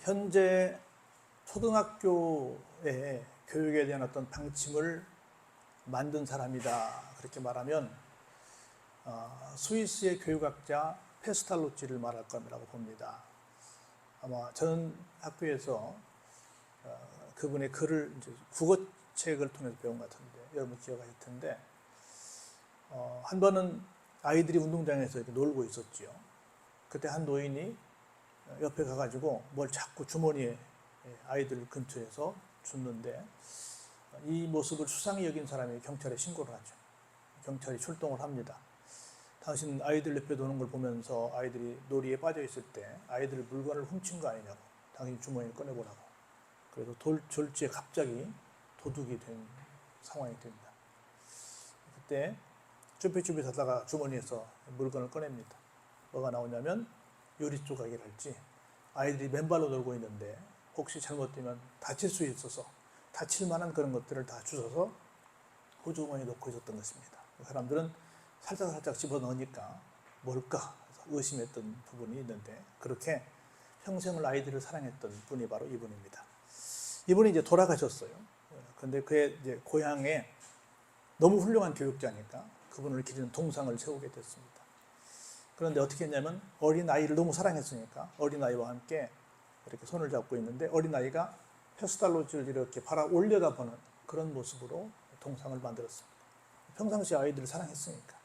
현재 초등학교의 교육에 대한 어떤 방침을 만든 사람이다 그렇게 말하면 스위스의 교육학자 페스탈로치를 말할 거라고 봅니다. 아마 저는 학교에서 그분의 글을 이제 국어책을 통해서 배운 것 같은데 여러분 기억하실 텐데 한 번은 아이들이 운동장에서 이렇게 놀고 있었지요. 그때 한 노인이 옆에 가가지고 뭘 자꾸 주머니에 아이들 근처에서 줬는데 이 모습을 수상히 여긴 사람이 경찰에 신고를 하죠. 경찰이 출동을 합니다. 당신 아이들 옆에 노는 걸 보면서 아이들이 놀이에 빠져 있을 때 아이들 물건을 훔친 거 아니냐고, 당신 주머니를 꺼내보라고. 그래서 졸지에 갑자기 도둑이 된 상황이 됩니다. 그때 쭈뼛쭈뼛 하다가 주머니에서 물건을 꺼냅니다. 뭐가 나오냐면 요리 조각이랄지 아이들이 맨발로 놀고 있는데 혹시 잘못되면 다칠 수 있어서 다칠 만한 그런 것들을 다 주워서 호주머니에 넣고 있었던 것입니다. 사람들은 살짝 집어넣으니까 뭘까 의심했던 부분이 있는데 그렇게 평생을 아이들을 사랑했던 분이 바로 이분입니다. 이분이 이제 돌아가셨어요. 그런데 그의 이제 고향에 너무 훌륭한 교육자니까 그분을 기리는 동상을 세우게 됐습니다. 그런데 어떻게 했냐면 어린아이를 너무 사랑했으니까 어린아이와 함께 이렇게 손을 잡고 있는데 어린아이가 페스탈로치를 이렇게 바라 올려다보는 그런 모습으로 동상을 만들었습니다. 평상시 아이들을 사랑했으니까.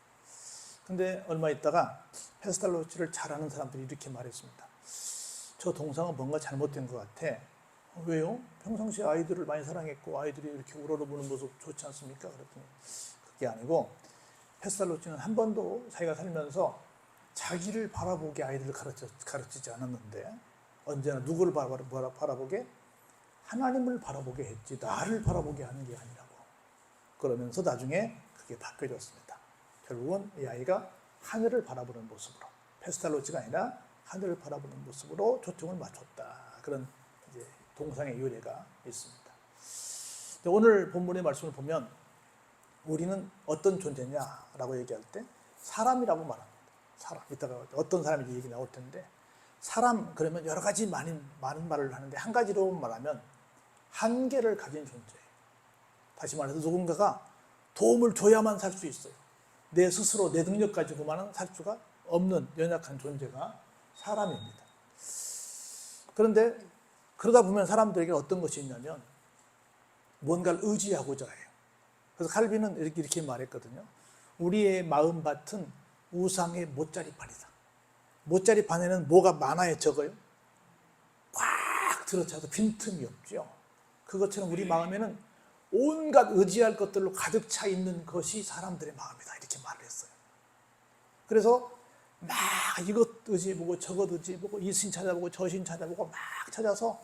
근데 얼마 있다가 페스탈로치를 잘 아는 사람들이 이렇게 말했습니다. 저 동상은 뭔가 잘못된 것 같아. 왜요? 평상시 아이들을 많이 사랑했고 아이들이 이렇게 우러러보는 모습 좋지 않습니까? 그랬더니 그게 아니고 페스탈로치는 한 번도 자기가 살면서 자기를 바라보게 아이들을 가르치지 않았는데 언제나 누구를 바라보게? 하나님을 바라보게 했지 나를 바라보게 하는 게 아니라고. 그러면서 나중에 그게 바뀌어졌습니다. 결국은 이 아이가 하늘을 바라보는 모습으로, 페스탈로치가 아니라 하늘을 바라보는 모습으로 초점을 맞췄다. 그런 이제 동상의 유래가 있습니다. 오늘 본문의 말씀을 보면 우리는 어떤 존재냐라고 얘기할 때 사람이라고 말합니다. 사람. 이따가 어떤 사람인지 얘기 나올 텐데 사람 그러면 여러 가지 많은 말을 하는데 한 가지로 말하면 한계를 가진 존재예요. 다시 말해서 누군가가 도움을 줘야만 살 수 있어요. 내 스스로 내 능력 가지고만은 살 수가 없는 연약한 존재가 사람입니다. 그런데 그러다 보면 사람들에게 어떤 것이 있냐면 뭔가를 의지하고자 해요. 그래서 칼빈은 이렇게 말했거든요. 우리의 마음밭은 우상의 못자리판이다. 못자리판에는 뭐가 많아요, 적어요? 꽉 들어차서 빈틈이 없죠. 그것처럼 우리 마음에는 온갖 의지할 것들로 가득 차 있는 것이 사람들의 마음이다. 이렇게 말을 했어요. 그래서 막 이것 의지해보고 저것 의지해보고 이 신 찾아보고 저 신 찾아보고 막 찾아서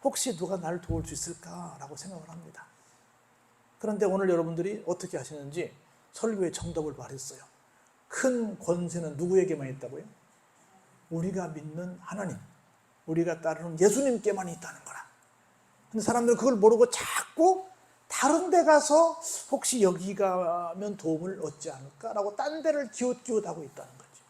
혹시 누가 나를 도울 수 있을까라고 생각을 합니다. 그런데 오늘 여러분들이 어떻게 하시는지 설교의 정답을 말했어요. 큰 권세는 누구에게만 있다고요? 우리가 믿는 하나님, 우리가 따르는 예수님께만 있다는 거라. 근데 사람들은 그걸 모르고 자꾸 다른 데 가서 혹시 여기 가면 도움을 얻지 않을까라고 딴 데를 기웃기웃하고 있다는 거죠.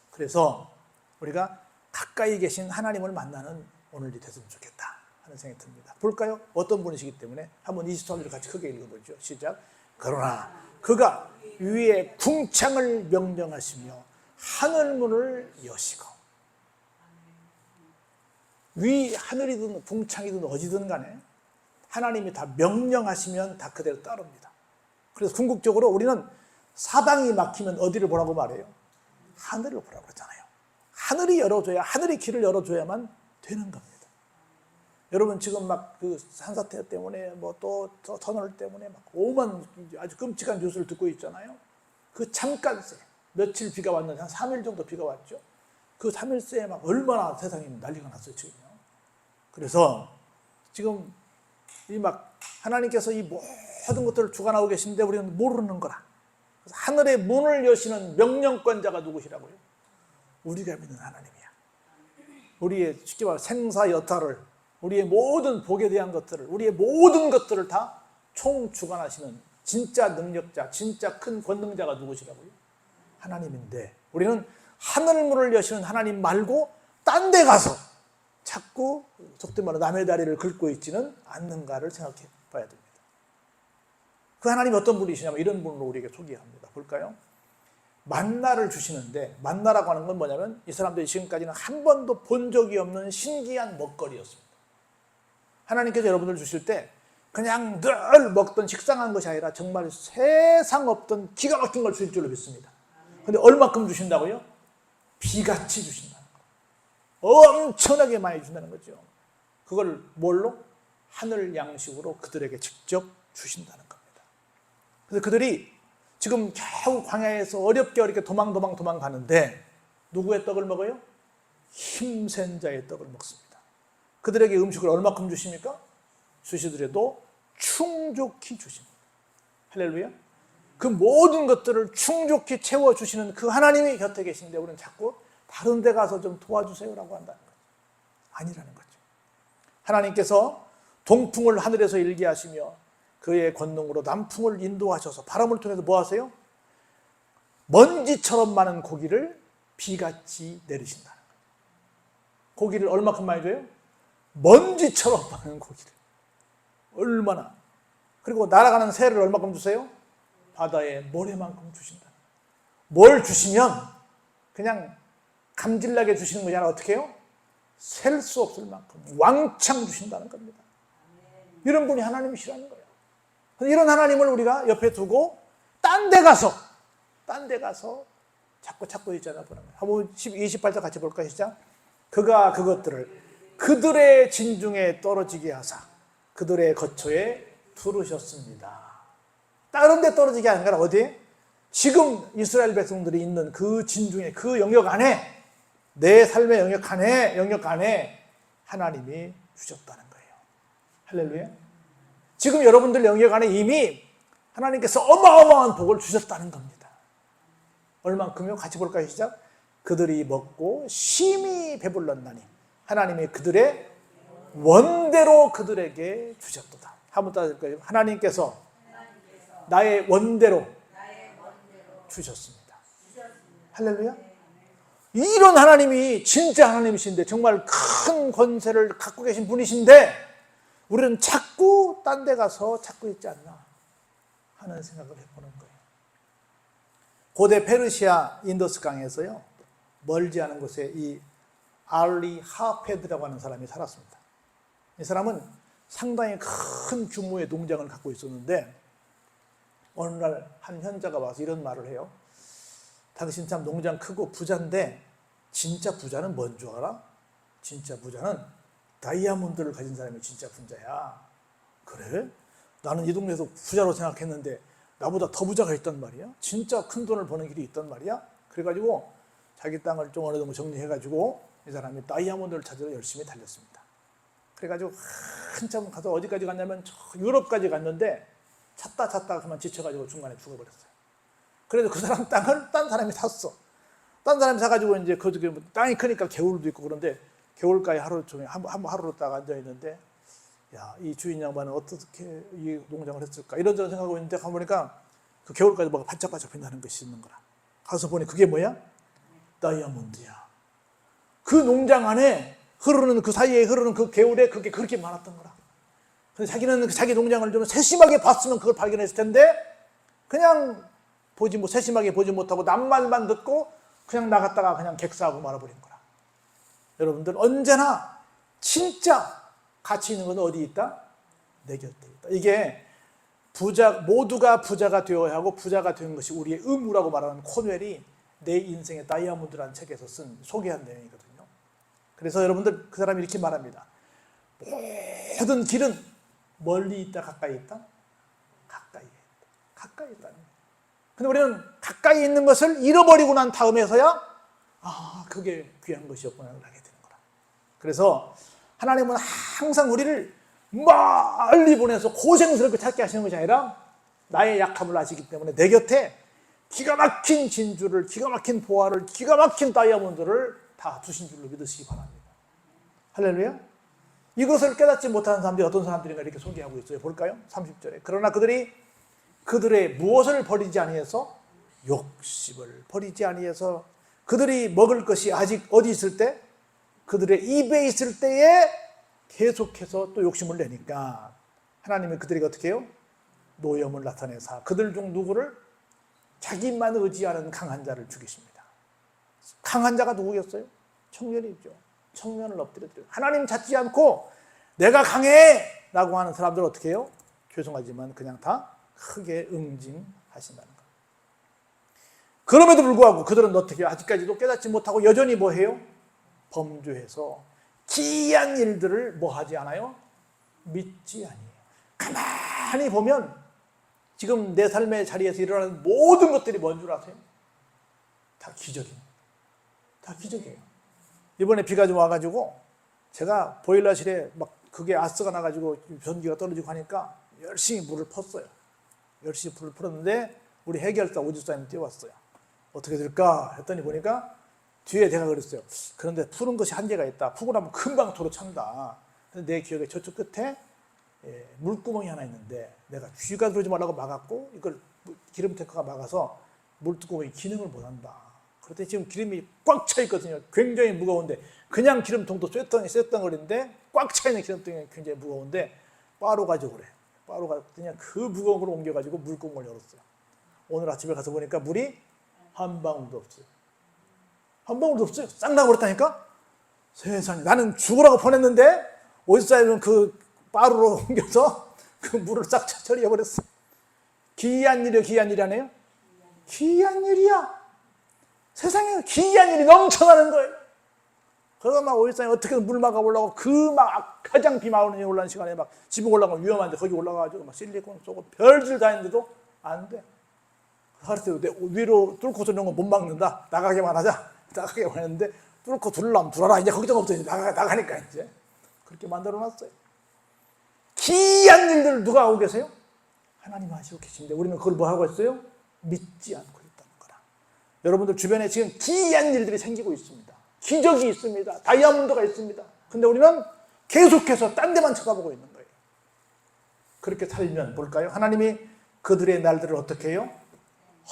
그래서 우리가 가까이 계신 하나님을 만나는 오늘이 됐으면 좋겠다 하는 생각이 듭니다. 볼까요? 어떤 분이시기 때문에 한번 24절을 같이 크게 읽어보죠. 시작. 그러나 그가 위에 궁창을 명령하시며 하늘문을 여시고. 위 하늘이든 궁창이든 어디든 간에 하나님이 다 명령하시면 다 그대로 따릅니다. 그래서 궁극적으로 우리는 사방이 막히면 어디를 보라고 말해요? 하늘을 보라고 그러잖아요. 하늘이 열어줘야, 하늘이 길을 열어줘야만 되는 겁니다. 여러분 지금 막 그 산사태 때문에 뭐 또 터널 때문에 막 오만 아주 끔찍한 뉴스를 듣고 있잖아요. 그 잠깐 새 며칠 비가 왔는데 한 3일 정도 비가 왔죠. 그 3일 새에 막 얼마나 세상이 난리가 났어요 지금요. 그래서 지금 이 막 하나님께서 이 모든 것들을 주관하고 계신데 우리는 모르는 거라. 그래서 하늘의 문을 여시는 명령권자가 누구시라고요? 우리가 믿는 하나님이야. 우리의 쉽게 말해 생사여타를, 우리의 모든 복에 대한 것들을, 우리의 모든 것들을 다 총주관하시는 진짜 능력자, 진짜 큰 권능자가 누구시라고요? 하나님인데 우리는 하늘문을 여시는 하나님 말고 딴 데 가서 자꾸 속된 말로 남의 다리를 긁고 있지는 않는가를 생각해 봐야 됩니다. 그 하나님이 어떤 분이시냐면 이런 분으로 우리에게 소개합니다. 볼까요? 만나를 주시는데, 만나라고 하는 건 뭐냐면 이 사람들이 지금까지는 한 번도 본 적이 없는 신기한 먹거리였습니다. 하나님께서 여러분들 주실 때 그냥 늘 먹던 식상한 것이 아니라 정말 세상 없던 기가 막힌 걸 주실 줄로 믿습니다. 근데 얼마큼 주신다고요? 비같이 주신다는 거예요. 엄청나게 많이 주신다는 거죠. 그걸 뭘로? 하늘 양식으로 그들에게 직접 주신다는 겁니다. 그래서 그들이 지금 겨우 광야에서 어렵게 도망 가는데 누구의 떡을 먹어요? 힘센 자의 떡을 먹습니다. 그들에게 음식을 얼마큼 주십니까? 주시더라도 충족히 주십니다. 할렐루야. 그 모든 것들을 충족히 채워주시는 그 하나님이 곁에 계신데 우리는 자꾸 다른 데 가서 좀 도와주세요라고 한다는 거죠. 아니라는 거죠. 하나님께서 동풍을 하늘에서 일게 하시며 그의 권능으로 남풍을 인도하셔서 바람을 통해서 뭐 하세요? 먼지처럼 많은 고기를 비같이 내리신다는 거예요. 고기를 얼마큼 많이 줘요? 먼지처럼 많은 고기를. 얼마나. 그리고 날아가는 새를 얼마큼 주세요? 바다에 모래만큼 주신다. 뭘 주시면 그냥 감질나게 주시는 것이 아니라 어떻게 해요? 셀 수 없을 만큼 왕창 주신다는 겁니다. 이런 분이 하나님이시라는 거예요. 이런 하나님을 우리가 옆에 두고 딴 데 가서 자꾸 찾고 있잖아 보는 거예요. 한번 28절 같이 볼까요? 시작. 그가 그것들을 그들의 진중에 떨어지게 하사 그들의 거처에 두르셨습니다. 다른 데 떨어지게 하는 게 아니라 어디에? 지금 이스라엘 백성들이 있는 그 진중에, 그 영역 안에, 내 삶의 영역 안에 하나님이 주셨다는 거예요. 할렐루야. 지금 여러분들 영역 안에 이미 하나님께서 어마어마한 복을 주셨다는 겁니다. 얼만큼요? 같이 볼까요? 시작. 그들이 먹고 심히 배불렀나니 하나님이 그들의 원대로 그들에게 주셨도다. 한번 따라할까요? 하나님께서 나의 원대로 주셨습니다. 할렐루야. 이런 하나님이 진짜 하나님이신데 정말 큰 권세를 갖고 계신 분이신데 우리는 자꾸 딴 데 가서 찾고 있지 않나 하는 생각을 해보는 거예요. 고대 페르시아 인더스 강에서요, 멀지 않은 곳에 이 알리 하페드라고 하는 사람이 살았습니다. 이 사람은 상당히 큰 규모의 농장을 갖고 있었는데 어느 날 한 현자가 와서 이런 말을 해요. 당신 참 농장 크고 부자인데 진짜 부자는 뭔 줄 알아? 진짜 부자는 다이아몬드를 가진 사람이 진짜 부자야. 그래? 나는 이 동네에서 부자로 생각했는데 나보다 더 부자가 있단 말이야? 진짜 큰 돈을 버는 길이 있단 말이야? 그래가지고 자기 땅을 좀 어느 정도 정리해가지고 이 사람이 다이아몬드를 찾으러 열심히 달렸습니다. 그래가지고 한참 가서 어디까지 갔냐면 저 유럽까지 갔는데 찾다가 그만 지쳐가지고 중간에 죽어버렸어요. 그래도 그 사람 땅을 딴 사람이 샀어. 딴 사람이 사가지고 이제 그 땅이 크니까 개울도 있고 그런데 개울가에 하루 종일 하루로 딱 앉아 있는데 야, 이 주인 양반은 어떻게 이 농장을 했을까 이런저런 생각하고 있는데 가보니까 그 개울가에 뭐가 반짝반짝 빛나는 것이 있는 거라. 가서 보니 그게 뭐야? 다이아몬드야. 그 농장 안에 흐르는 그 사이에 흐르는 그 개울에 그게 그렇게 많았던 거라. 근데 자기는 자기 농장을 좀 세심하게 봤으면 그걸 발견했을 텐데 그냥 세심하게 보지 못하고 남말만 듣고 그냥 나갔다가 그냥 객사하고 말아버린 거라. 여러분들 언제나 진짜 가치 있는 건 어디 있다? 내 곁에 있다. 이게 모두가 부자가 되어야 하고 부자가 되는 것이 우리의 의무라고 말하는 코넬이 내 인생의 다이아몬드라는 책에서 소개한 내용이거든요. 그래서 여러분들 그 사람이 이렇게 말합니다. 모든 길은 멀리 있다 가까이 있다? 가까이 있다는 거예요. 근데 우리는 가까이 있는 것을 잃어버리고 난 다음에서야 그게 귀한 것이었구나를 하게 되는 거라. 그래서 하나님은 항상 우리를 멀리 보내서 고생스럽게 찾게 하시는 것이 아니라 나의 약함을 아시기 때문에 내 곁에 기가 막힌 진주를, 기가 막힌 보화를, 기가 막힌 다이아몬드를 다 두신 줄로 믿으시기 바랍니다. 할렐루야. 이것을 깨닫지 못하는 사람들이 어떤 사람들인가 이렇게 소개하고 있어요. 볼까요? 30절에. 그러나 그들의 무엇을 버리지 아니해서? 욕심을 버리지 아니해서 그들이 먹을 것이 아직 어디 있을 때? 그들의 입에 있을 때에 계속해서 또 욕심을 내니까 하나님은 그들에게 어떻게 해요? 노염을 나타내사 그들 중 누구를? 자기만 의지하는 강한 자를 죽이십니다. 강한 자가 누구였어요? 청년이죠. 청년을 엎드려드려요. 하나님 찾지 않고 내가 강해! 라고 하는 사람들은 어떻게 해요? 죄송하지만 그냥 다 크게 응징하신다는 거예요. 그럼에도 불구하고 그들은 어떻게 해요? 아직까지도 깨닫지 못하고 여전히 뭐 해요? 범죄해서 기이한 일들을 뭐 하지 않아요? 믿지 아니에요. 가만히 보면 지금 내 삶의 자리에서 일어나는 모든 것들이 뭔 줄 아세요? 다 기적입니다. 다 기적이에요. 이번에 비가 좀 와가지고 제가 보일러실에 막 그게 가스가 나가지고 전기가 떨어지고 하니까 열심히 물을 펐어요. 열심히 불을 풀었는데 우리 해결사 오집사님 뛰어왔어요. 어떻게 될까 했더니 보니까 뒤에 내가 그랬어요. 그런데 푸는 것이 한계가 있다. 푸고 나면 금방 도로 찬다. 근데 내 기억에 저쪽 끝에 물구멍이 하나 있는데 내가 쥐가 들어오지 말라고 막았고 이걸 기름 탱커가 막아서 물구멍이 기능을 못한다. 그랬더니 지금 기름이 꽉 차 있거든요. 굉장히 무거운데 그냥 기름통도 쇳덩어리인데 꽉 차 있는 기름통이 굉장히 무거운데 바로 가지고 그래. 바로 가지고 그냥 그 무거운 걸 옮겨가지고 물구멍을 열었어요. 오늘 아침에 가서 보니까 물이 한 방울도 없어요. 한 방울도 없어요. 싹 나버렸다니까? 세상에. 나는 죽으라고 보냈는데 오집사님은 그 바로로 옮겨서 그 물을 싹 처리해버렸어. 기이한 일이요, 기이한 일이 아니에요? 기이한 일이야. 세상에 기이한 일이 넘쳐나는 거예요. 그러다 막 오집사님 어떻게든 물 막아보려고 그 막 가장 비 많이 올라오는 시간에 막 지붕 올라가면 위험한데 거기 올라가가지고 막 실리콘 쏘고 별짓 다 했는데도 안 돼. 그래서 위로 뚫고 들는 건 못 막는다. 나가게만 하자. 나가게만 했는데 뚫고 둘라면 둘어라. 이제 걱정부터 이제 나가니까 이제 그렇게 만들어놨어요. 기이한 일들을 누가 하고 계세요? 하나님 하시고 계신데 우리는 그걸 뭐 하고 있어요? 믿지 않고 있다는 거라. 여러분들 주변에 지금 기이한 일들이 생기고 있습니다. 기적이 있습니다. 다이아몬드가 있습니다. 근데 우리는 계속해서 딴 데만 쳐다보고 있는 거예요. 그렇게 살면 볼까요? 하나님이 그들의 날들을 어떻게 해요?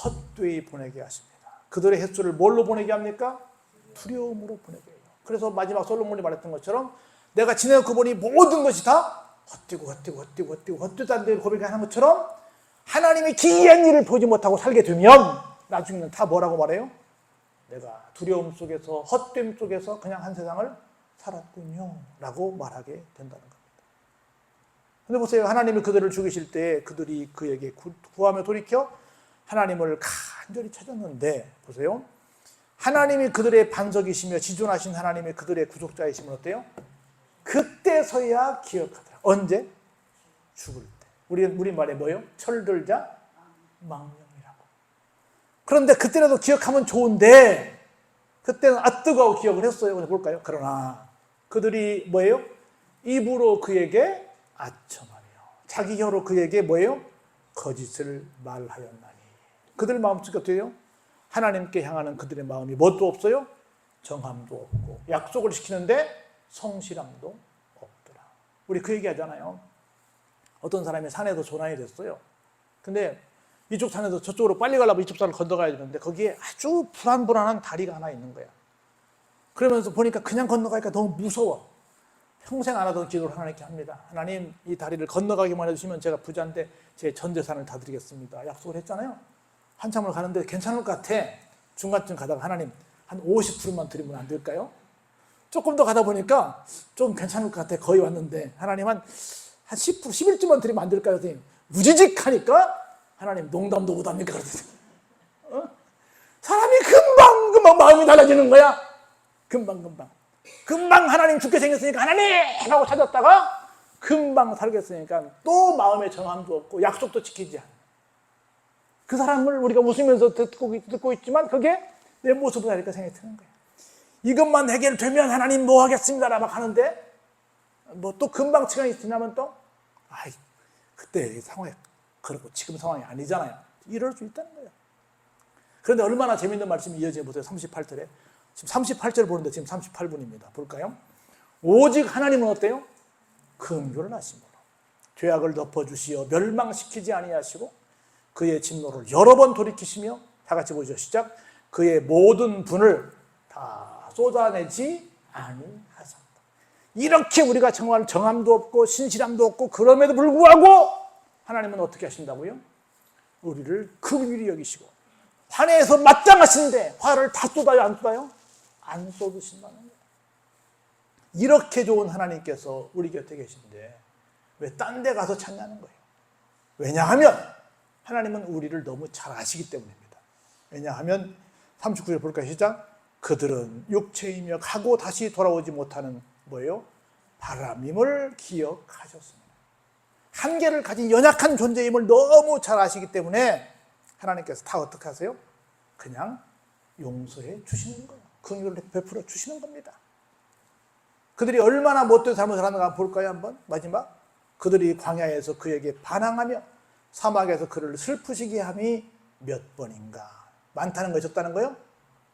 헛되이 보내게 하십니다. 그들의 횟수를 뭘로 보내게 합니까? 두려움으로 보내게 해요. 그래서 마지막 솔로몬이 말했던 것처럼 내가 지내놓고 보니 모든 것이 다 헛되다는 고백하는 것처럼 하나님이 기이한 일을 보지 못하고 살게 되면 나중에는 다 뭐라고 말해요? 내가 두려움 속에서 헛됨 속에서 그냥 한 세상을 살았군요 라고 말하게 된다는 겁니다. 근데 보세요. 하나님이 그들을 죽이실 때 그들이 그에게 구하며 돌이켜 하나님을 간절히 찾았는데 보세요. 하나님이 그들의 반석이시며 지존하신 하나님이 그들의 구속자이시면 어때요? 그때서야 기억하더라. 언제? 죽을 때. 우리말에 뭐예요? 철들자 망령이라고. 그런데 그때라도 기억하면 좋은데 그때는 뜨거워 기억을 했어요. 그래서 볼까요? 그러나 그들이 뭐예요? 입으로 그에게 아첨하며 자기 혀로 그에게 뭐예요? 거짓을 말하였나니. 그들 마음속에 어때요? 하나님께 향하는 그들의 마음이 뭣도 없어요? 정함도 없고 약속을 지키는데 성실함도 없더라. 우리 그 얘기 하잖아요. 어떤 사람이 산에서 조난이 됐어요. 근데 이쪽 산에서 저쪽으로 빨리 가려면 이쪽 산을 건너가야 되는데 거기에 아주 불안불안한 다리가 하나 있는 거야. 그러면서 보니까 그냥 건너가니까 너무 무서워. 평생 안 하던 기도를 하나님께 합니다. 하나님, 이 다리를 건너가기만 해주시면 제가 부자인데 제 전 재산을 다 드리겠습니다. 약속을 했잖아요. 한참을 가는데 괜찮을 것 같아. 중간쯤 가다가 하나님 한 50%만 드리면 안 될까요? 조금 더 가다 보니까 좀 괜찮을 것 같아. 거의 왔는데 하나님 한 10%, 11%만 드리면 안 될까요? 무지직하니까 하나님 농담도 못합니까? 사람이 금방 마음이 달라지는 거야. 금방 하나님 죽게 생겼으니까 하나님 하고 찾았다가 금방 살겠으니까 또 마음에 정함도 없고 약속도 지키지 않아. 그 사람을 우리가 웃으면서 듣고 있지만 그게 내 모습을 하니까 생각이 드는 거야. 이것만 해결되면 하나님 뭐 하겠습니다 막 하는데 뭐 또 금방 시간이 지나면 또 그때 상황이 그렇고 지금 상황이 아니잖아요. 이럴 수 있다는 거예요. 그런데 얼마나 재밌는 말씀이 이어져 보세요. 38절에 지금 38절 보는데 지금 38분입니다. 볼까요? 오직 하나님은 어때요? 긍휼을 하심으로 죄악을 덮어주시어 멸망시키지 아니하시고 그의 진노를 여러 번 돌이키시며 다 같이 보죠. 시작. 그의 모든 분을 다 쏟아내지 아니하소서. 이렇게 우리가 정말 정함도 없고 신실함도 없고 그럼에도 불구하고 하나님은 어떻게 하신다고요? 우리를 긍휼히 여기시고 환해에서 마땅하신데 화를 다 쏟아요, 안 쏟아요? 안 쏟으신다는 거예요. 이렇게 좋은 하나님께서 우리 곁에 계신데 왜 딴 데 가서 찾냐는 거예요. 왜냐하면 하나님은 우리를 너무 잘 아시기 때문입니다. 왜냐하면 39절 볼까요? 시작. 그들은 육체이며 가고 다시 돌아오지 못하는 뭐예요? 바람임을 기억하셨습니다. 한계를 가진 연약한 존재임을 너무 잘 아시기 때문에 하나님께서 다 어떻게 하세요? 그냥 용서해 주시는 거예요. 긍휼을 베풀어 주시는 겁니다. 그들이 얼마나 못된 삶을 살았는가 볼까요? 한번 마지막. 그들이 광야에서 그에게 반항하며 사막에서 그를 슬프시게 함이 몇 번인가. 많다는 거예요? 적다는 거예요?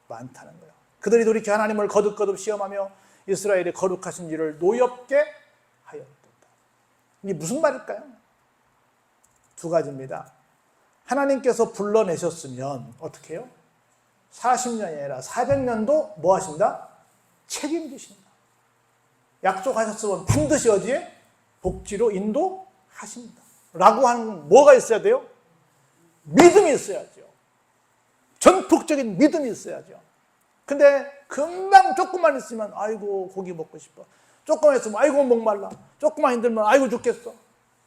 많다는 거예요. 그들이 돌이켜 하나님을 거듭거듭 시험하며 이스라엘의 거룩하신 일을 노엽게 하였다. 이게 무슨 말일까요? 두 가지입니다. 하나님께서 불러내셨으면 어떻게 해요? 40년이 아니라 400년도 뭐 하신다? 책임지신다. 약속하셨으면 반드시 어디에? 복지로 인도하신다. 라고 하는 뭐가 있어야 돼요? 믿음이 있어야죠. 전폭적인 믿음이 있어야죠. 근데 금방 조금만 있으면 아이고 고기 먹고 싶어. 조금만 있으면 아이고 목말라. 조금만 힘들면 아이고 죽겠어.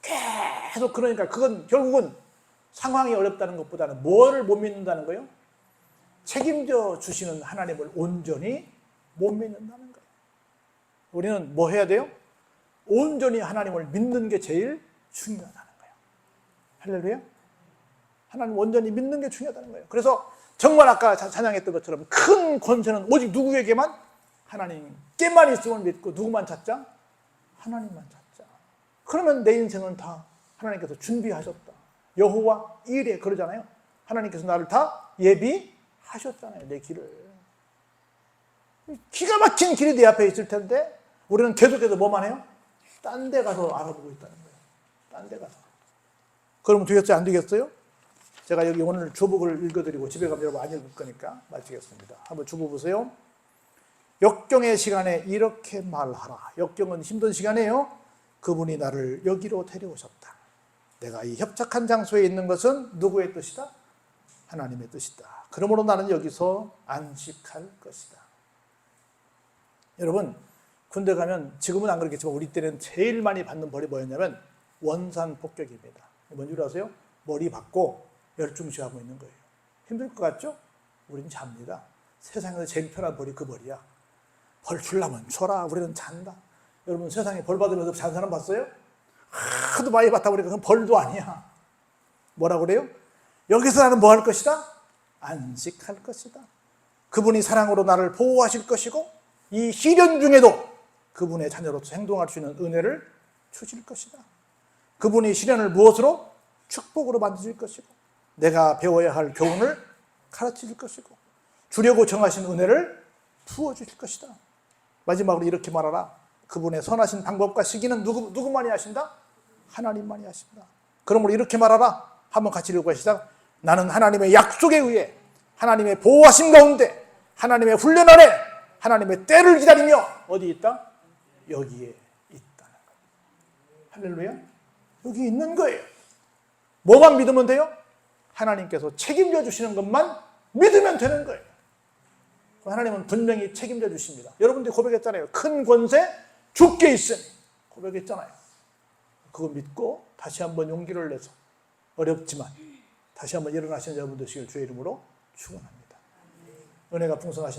계속 그러니까 그건 결국은 상황이 어렵다는 것보다는 뭐를 못 믿는다는 거예요? 책임져 주시는 하나님을 온전히 못 믿는다는 거예요. 우리는 뭐 해야 돼요? 온전히 하나님을 믿는 게 제일 중요하다는 거예요. 할렐루야. 하나님 온전히 믿는 게 중요하다는 거예요. 그래서 정말 아까 찬양했던 것처럼 큰 권세는 오직 누구에게만? 하나님께만 있음을 믿고 누구만 찾자? 하나님만 찾자. 그러면 내 인생은 다 하나님께서 준비하셨다. 여호와 일에 그러잖아요. 하나님께서 나를 다 예비하셨잖아요. 내 길을. 기가 막힌 길이 내 앞에 있을 텐데 우리는 계속해서 뭐만 해요? 딴 데 가서 알아보고 있다는 거예요. 딴 데 가서. 그러면 되겠어요? 안 되겠어요? 제가 여기 오늘 주복을 읽어드리고 집에 가면 여러분 안 읽을 거니까 마치겠습니다. 한번 주보 보세요. 역경의 시간에 이렇게 말하라. 역경은 힘든 시간이에요. 그분이 나를 여기로 데려오셨다. 내가 이 협착한 장소에 있는 것은 누구의 뜻이다? 하나님의 뜻이다. 그러므로 나는 여기서 안식할 것이다. 여러분 군대 가면 지금은 안 그렇겠지만 우리 때는 제일 많이 받는 벌이 뭐였냐면 원산폭격입니다. 뭔지 아세요? 머리 받고 열중시하고 있는 거예요. 힘들 것 같죠? 우리는 잡니다. 세상에서 제일 편한 벌이 그 벌이야. 벌 주려면 줘라. 우리는 잔다. 여러분 세상에 벌 받으면서 잔 사람 봤어요? 하도 많이 받다 보니까 그건 벌도 아니야. 뭐라고 그래요? 여기서 나는 뭐 할 것이다? 안식할 것이다. 그분이 사랑으로 나를 보호하실 것이고 이 시련 중에도 그분의 자녀로서 행동할 수 있는 은혜를 주실 것이다. 그분이 시련을 무엇으로? 축복으로 만드실 것이고 내가 배워야 할 교훈을 가르칠 것이고 주려고 정하신 은혜를 부어주실 것이다. 마지막으로 이렇게 말하라. 그분의 선하신 방법과 시기는 누구만이 하신다? 하나님만이 하신다. 그러므로 이렇게 말하라. 한번 같이 읽어보시죠. 시작. 나는 하나님의 약속에 의해 하나님의 보호하심 가운데 하나님의 훈련 아래 하나님의 때를 기다리며 어디 있다? 여기에 있다는 거예요. 할렐루야. 여기 있는 거예요. 뭐만 믿으면 돼요? 하나님께서 책임져 주시는 것만 믿으면 되는 거예요. 하나님은 분명히 책임져 주십니다. 여러분들이 고백했잖아요. 큰 권세 주께 있으니 고백했잖아요. 그거 믿고 다시 한번 용기를 내서 어렵지만 다시 한번 일어나시는 여러분 되시길 주의 이름으로 축원합니다. 은혜가 풍성하신